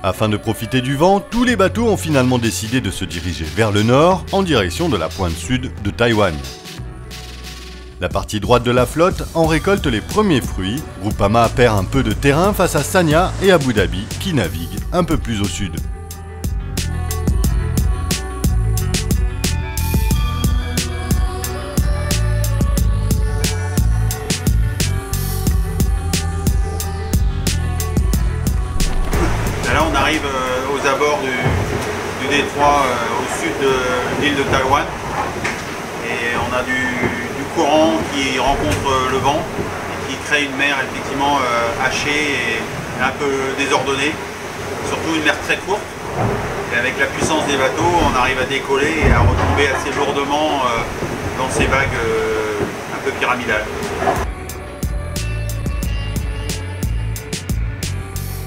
Afin de profiter du vent, tous les bateaux ont finalement décidé de se diriger vers le nord, en direction de la pointe sud de Taïwan. La partie droite de la flotte en récolte les premiers fruits. Groupama perd un peu de terrain face à Sanya et Abu Dhabi qui naviguent un peu plus au sud. Là on arrive aux abords du détroit au sud de l'île de Taïwan et on a du courant qui rencontre le vent et qui crée une mer effectivement hachée et un peu désordonnée, surtout une mer très courte. Et avec la puissance des bateaux, on arrive à décoller et à retomber assez lourdement dans ces vagues un peu pyramidales.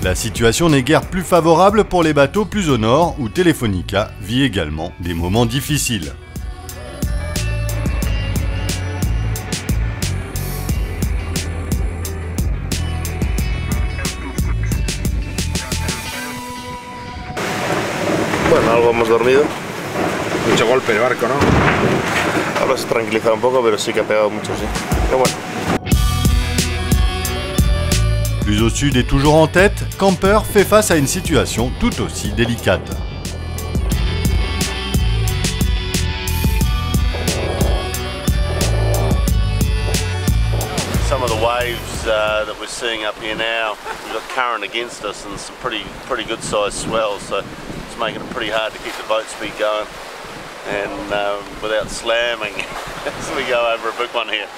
La situation n'est guère plus favorable pour les bateaux plus au nord où Telefonica vit également des moments difficiles. Bueno, algo hemos dormido. Mucho golpe el barco, ¿no? Ahora se ha tranquilizado un poco, pero sí que ha pegado mucho, sí. Pero bueno. Plus au sud et toujours en tête, Camper fait face à une situation tout aussi délicate. Some of the waves that we're seeing up here now, we've got current against us and some pretty good sized swells, so it's making it pretty hard to keep the boat speed going and without slamming as we go over a big one here.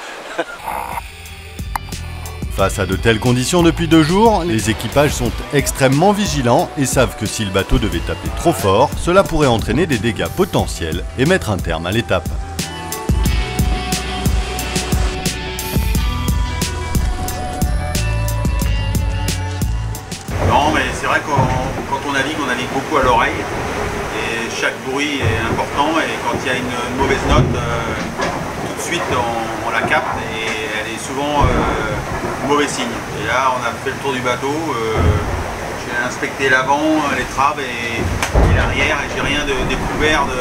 Face à de telles conditions depuis 2 jours, les équipages sont extrêmement vigilants et savent que si le bateau devait taper trop fort, cela pourrait entraîner des dégâts potentiels et mettre un terme à l'étape. Non mais c'est vrai que quand on navigue beaucoup à l'oreille et chaque bruit est important et quand il y a une mauvaise note, tout de suite on la capte et elle est souvent mauvais signe. Et là on a fait le tour du bateau, j'ai inspecté l'avant, les traves et l'arrière et j'ai rien de découvert de...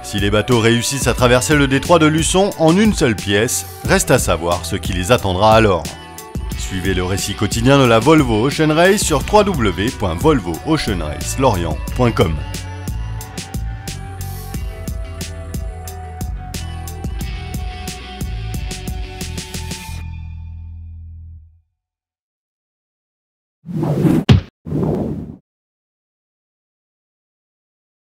Si les bateaux réussissent à traverser le détroit de Luçon en une seule pièce, reste à savoir ce qui les attendra alors. Suivez le récit quotidien de la Volvo Ocean Race sur www.volvooceanracelorient.com.